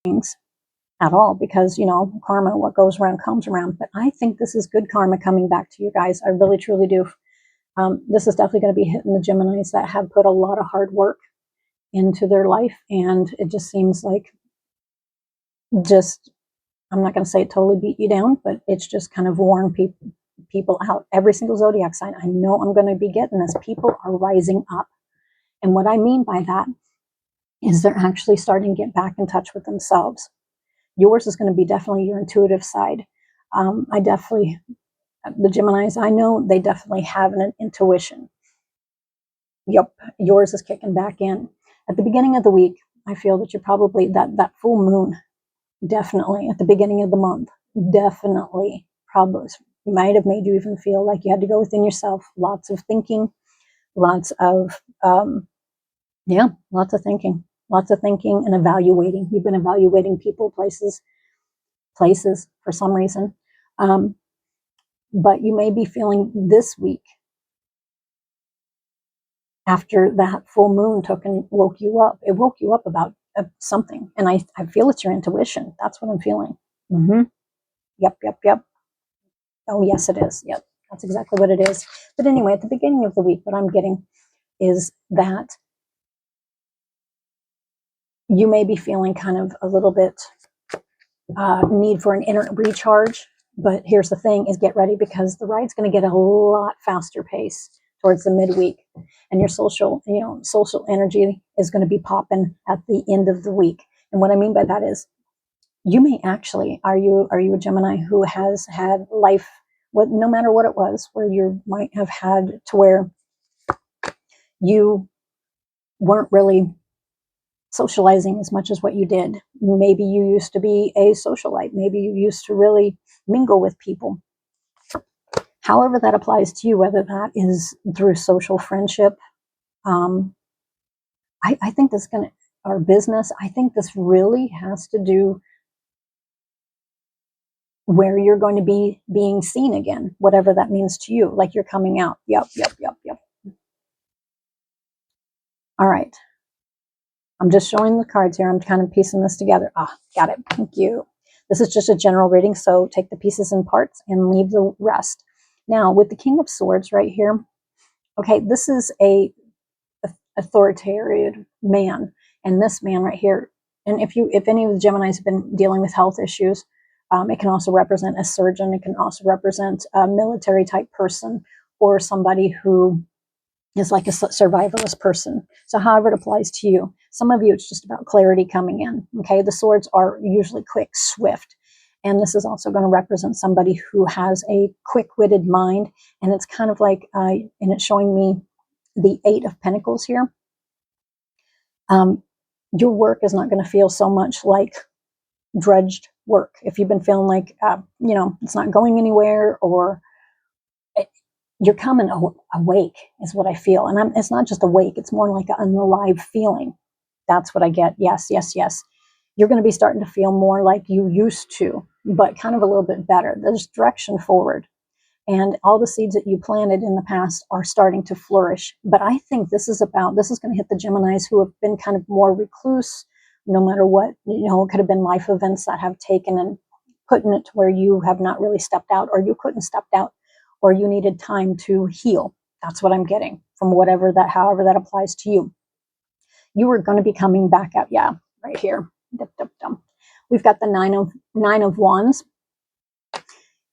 things at all, because, you know, karma, what goes around comes around. But I think this is good karma coming back to you guys. I really, truly do. This is definitely going to be hitting the Geminis that have put a lot of hard work into their life. And it just seems like I'm not going to say it totally beat you down, but it's just kind of worn people out. Every single zodiac sign, I know I'm going to be getting this. People are rising up. And what I mean by that is they're actually starting to get back in touch with themselves. Yours is going to be definitely your intuitive side. The Geminis, I know they definitely have an intuition. Yep, yours is kicking back in. At the beginning of the week, I feel that you're probably, that full moon, definitely, at the beginning of the month, definitely, probably, might have made you even feel like you had to go within yourself. Lots of thinking, lots of thinking and evaluating. You've been evaluating people, places for some reason. But you may be feeling this week, after that full moon took and woke you up. It woke you up about something. And I feel it's your intuition. That's what I'm feeling. Yep. Oh, yes, it is. Yep, that's exactly what it is. But anyway, at the beginning of the week, what I'm getting is that you may be feeling kind of a little bit need for an inner recharge. But here's the thing, is get ready, because the ride's going to get a lot faster pace towards the midweek, and your social energy is going to be popping at the end of the week. And what I mean by that is, you may actually, are you a Gemini who has had life, no matter what it was, where you might have had to where you weren't really socializing as much as what you did. Maybe you used to be a socialite. Maybe you used to really mingle with people. However that applies to you, whether that is through social friendship, I think this or business, I think this really has to do where you're going to be being seen again, whatever that means to you, like you're coming out. Yep. All right. I'm just showing the cards here. I'm kind of piecing this together. Got it. Thank you. This is just a general reading, so take the pieces in parts and leave the rest. Now, with the King of Swords right here, okay, this is a authoritarian man, and this man right here, and if any of the Geminis have been dealing with health issues, it can also represent a surgeon. It can also represent a military type person, or somebody who is like a survivalist person. So however it applies to you. Some of you, it's just about clarity coming in. Okay, the swords are usually quick, swift. And this is also going to represent somebody who has a quick-witted mind. And it's kind of like, and it's showing me the 8 of Pentacles here. Your work is not going to feel so much like drudged work. If you've been feeling like, it's not going anywhere, or you're coming awake is what I feel. And it's not just awake, it's more like an alive feeling. That's what I get. Yes. You're going to be starting to feel more like you used to, but kind of a little bit better. There's direction forward. And all the seeds that you planted in the past are starting to flourish. But I think this is going to hit the Geminis who have been kind of more recluse, no matter what. It could have been life events that have taken and putting it to where you have not really stepped out, or you couldn't step out, or you needed time to heal. That's what I'm getting from however that applies to you. You are going to be coming back out. Yeah, right here. We've got the nine of Wands.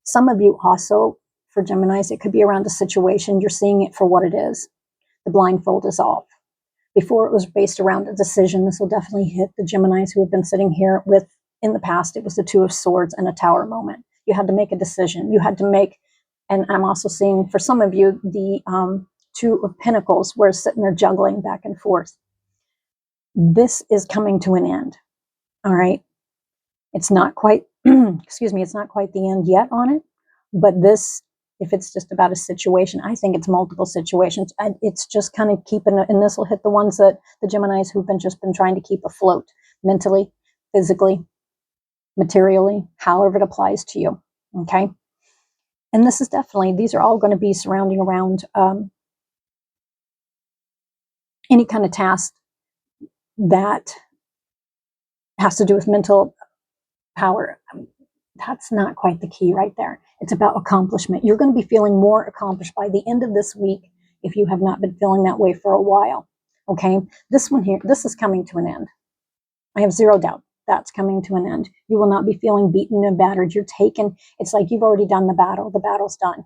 Some of you also, for Geminis, it could be around a situation. You're seeing it for what it is. The blindfold is off. Before it was based around a decision. This will definitely hit the Geminis who have been sitting here with, in the past, it was the 2 of Swords and a Tower moment. You had to make a decision. You had to make, and I'm also seeing for some of you, the 2 of Pentacles, where it's sitting there juggling back and forth. This is coming to an end. All right. It's not quite, it's not quite the end yet on it, but this, if it's just about a situation, I think it's multiple situations. It's just kind of keeping, and this will hit the ones that the Geminis who've just been trying to keep afloat mentally, physically, materially, however it applies to you. Okay. And this is definitely, these are all going to be surrounding around any kind of task that has to do with mental power. That's not quite the key right there. It's about accomplishment. You're going to be feeling more accomplished by the end of this week if you have not been feeling that way for a while. Okay, this one here, this is coming to an end. I have zero doubt that's coming to an end. You will not be feeling beaten and battered. You're taken. It's like you've already done the battle. The battle's done.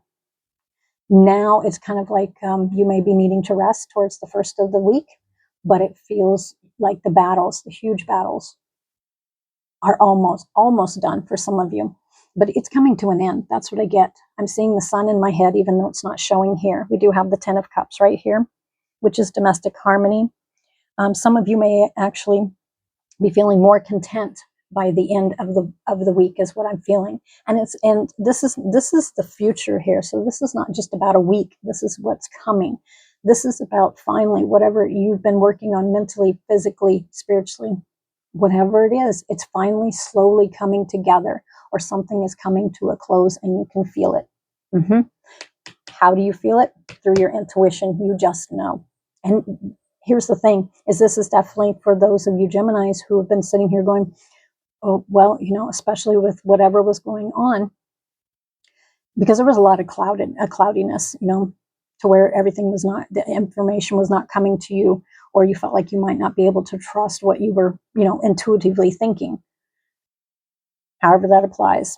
Now it's kind of like you may be needing to rest towards the first of the week, but it feels like the battles, the huge battles, are almost done for some of you. But it's coming to an end. That's what I get. I'm seeing the sun in my head, even though it's not showing here. We do have the Ten of Cups right here, which is domestic harmony. Some of you may actually be feeling more content by the end of the week, is what I'm feeling. And this is the future here. So this is not just about a week. This is what's coming. This is about finally whatever you've been working on mentally, physically, spiritually, whatever it is, it's finally slowly coming together, or something is coming to a close and you can feel it. How do you feel it? Through your intuition. You just know. And here's the thing, is this is definitely for those of you Geminis who have been sitting here going, oh, well, you know, especially with whatever was going on, because there was a lot of cloudiness, you know, to where everything was not, the information was not coming to you, or you felt like you might not be able to trust what you were, you know, intuitively thinking. However that applies.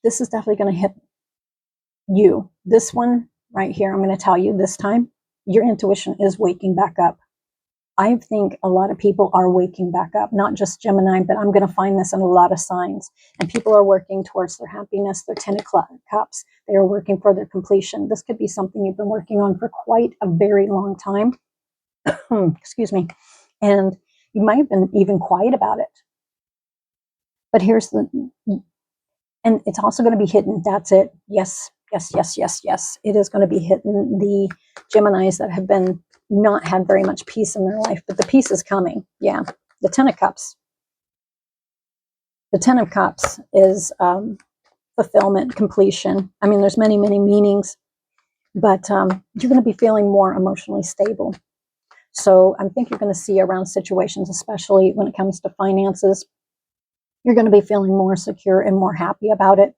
This is definitely going to hit you. This one right here, I'm going to tell you this time, your intuition is waking back up. I think a lot of people are waking back up, not just Gemini, but I'm going to find this in a lot of signs. And people are working towards their happiness, their 10 of Cups. They are working for their completion. This could be something you've been working on for quite a very long time. Excuse me. And you might have been even quiet about it. But here's the, and it's also going to be hidden. That's it. Yes, yes, yes, yes, yes. It is going to be hidden. The Geminis that have been not had very much peace in their life, but the peace is coming. Yeah. The 10 of Cups. The 10 of Cups is fulfillment, completion. I mean, there's many, many meanings, but you're going to be feeling more emotionally stable. So I think you're going to see around situations, especially when it comes to finances, you're going to be feeling more secure and more happy about it.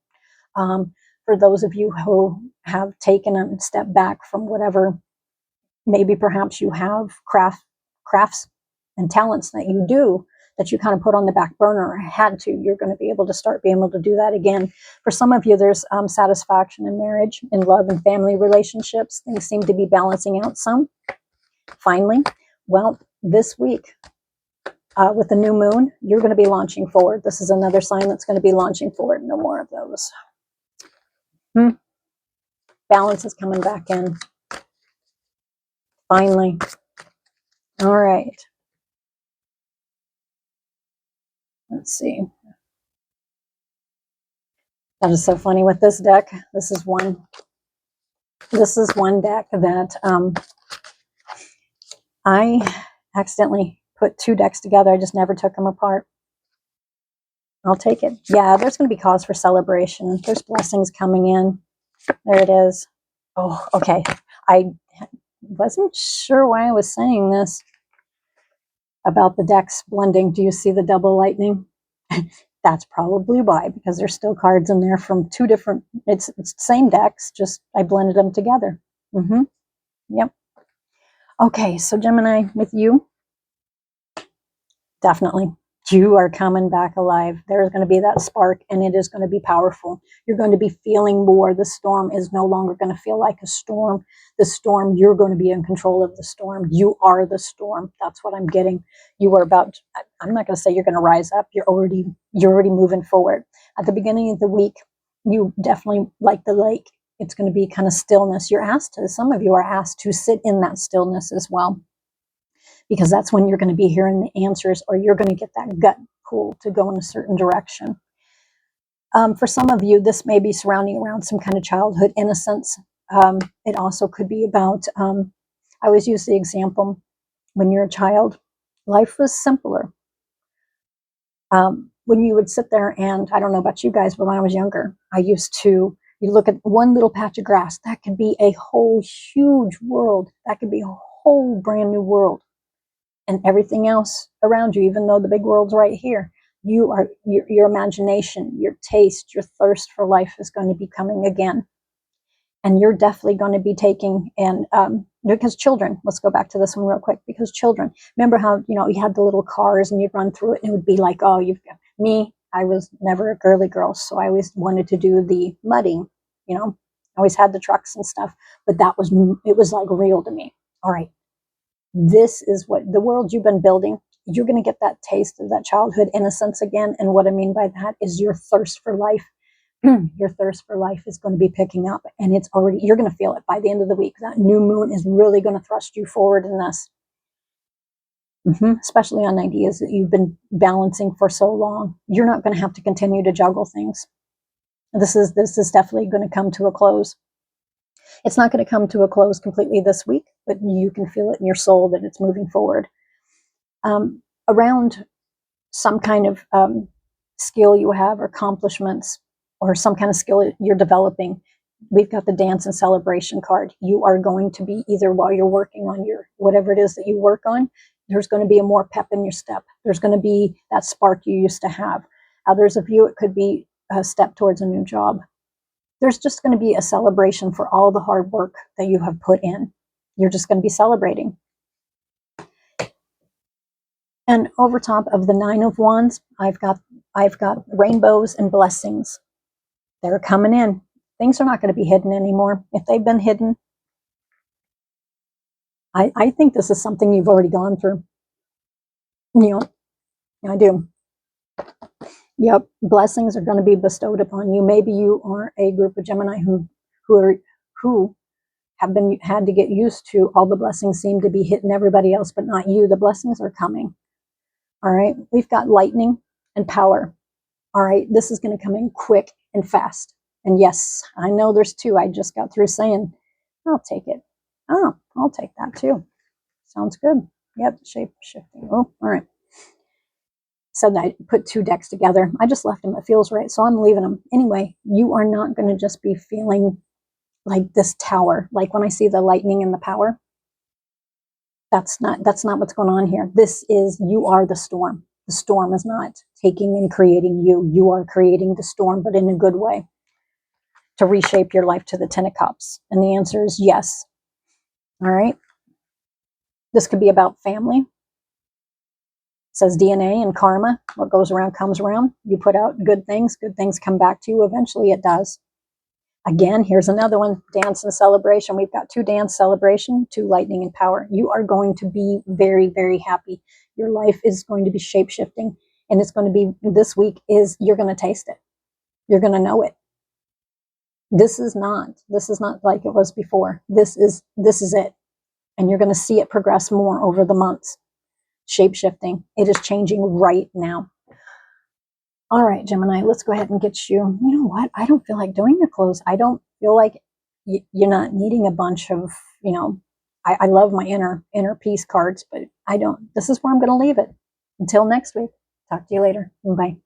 For those of you who have taken a step back from whatever, maybe perhaps you have crafts and talents that you do that you kind of put on the back burner or had to, you're going to be able to start being able to do that again. For some of you, there's satisfaction in marriage, in love and family relationships. Things seem to be balancing out some. Finally, well, this week, with the new moon, you're going to be launching forward. This is another sign that's going to be launching forward. No more of those. Balance is coming back in. Finally. All right. Let's see. That is so funny with this deck. This is one deck that I accidentally put two decks together. I just never took them apart. I'll take it. Yeah, there's going to be cause for celebration. There's blessings coming in. There it is. Oh, okay. I wasn't sure why I was saying this about the decks blending. Do you see the double lightning? That's probably why, because there's still cards in there from two different, it's the same decks, just I blended them together. Yep. Okay, so Gemini, with you, definitely. You are coming back alive. There's going to be that spark, and it is going to be powerful. You're going to be feeling more. The storm is no longer going to feel like a storm. The storm, you're going to be in control of the storm. You are the storm. That's what I'm getting. You are about, I'm not going to say you're going to rise up. You're already moving forward. At the beginning of the week, you definitely, like the lake, it's going to be kind of stillness. Some of you are asked to sit in that stillness as well, because that's when you're going to be hearing the answers, or you're going to get that gut pull to go in a certain direction. For some of you, this may be surrounding around some kind of childhood innocence. It also could be about, I always use the example, when you're a child, life was simpler. When you would sit there, and I don't know about you guys, but when I was younger, you look at one little patch of grass, that could be a whole huge world. That could be a whole brand new world. and everything else around you, even though the big world's right here. Your imagination, your taste, your thirst for life is going to be coming again. And you're definitely going to be taking, and because children, let's go back to this one real quick, because children, remember how, you had the little cars and you'd run through it and it would be like, oh, I was never a girly girl, so I always wanted to do the mudding, I always had the trucks and stuff, but it was like real to me. All right, this is what the world you've been building. You're going to get that taste of that childhood innocence again. And what I mean by that is your thirst for life. Your thirst for life is going to be picking up, and you're going to feel it by the end of the week. That new moon is really going to thrust you forward in this, especially on ideas that you've been balancing for so long. You're not going to have to continue to juggle things. This is definitely going to come to a close. It's not going to come to a close completely this week, but you can feel it in your soul that it's moving forward. Around some kind of skill you have, or accomplishments, or some kind of skill you're developing, we've got the dance and celebration card. You are going to be, either while you're working on your whatever it is that you work on, there's going to be a more pep in your step. There's going to be that spark you used to have. Others of you, it could be a step towards a new job. There's just going to be a celebration for all the hard work that you have put in. You're just going to be celebrating. And over top of the 9 of Wands, I've got rainbows and blessings. They're coming in. Things are not going to be hidden anymore. If they've been hidden, I think this is something you've already gone through. I do. Yep, blessings are going to be bestowed upon you. Maybe you are a group of Gemini who have had to get used to all the blessings seem to be hitting everybody else, but not you. The blessings are coming. All right, we've got lightning and power. All right, this is going to come in quick and fast. And yes, I know there's 2. I just got through saying, I'll take it. Oh, I'll take that too. Sounds good. Yep, shape shifting. Oh, all right. So I put 2 decks together. I just left them. It feels right, so I'm leaving them. Anyway, you are not going to just be feeling like this tower. Like when I see the lightning and the power, that's not what's going on here. You are the storm. The storm is not taking and creating you. You are creating the storm, but in a good way, to reshape your life to the 10 of Cups. And the answer is yes. All right. This could be about family. It says DNA and karma. What goes around comes around. You put out good things come back to you. Eventually it does. Again, here's another one, dance and celebration. We've got 2 dance celebration, 2 lightning and power. You are going to be very, very happy. Your life is going to be shape-shifting, and it's going to be, this week you're going to taste it. You're going to know it. This is not like it was before. This is it. And you're going to see it progress more over the months. Shape-shifting. It is changing right now. All right, Gemini, let's go ahead and get you. You know what? I don't feel like doing the close. I don't feel like you're not needing a bunch of, I love my inner peace cards, but I don't. This is where I'm going to leave it. Until next week. Talk to you later. Bye.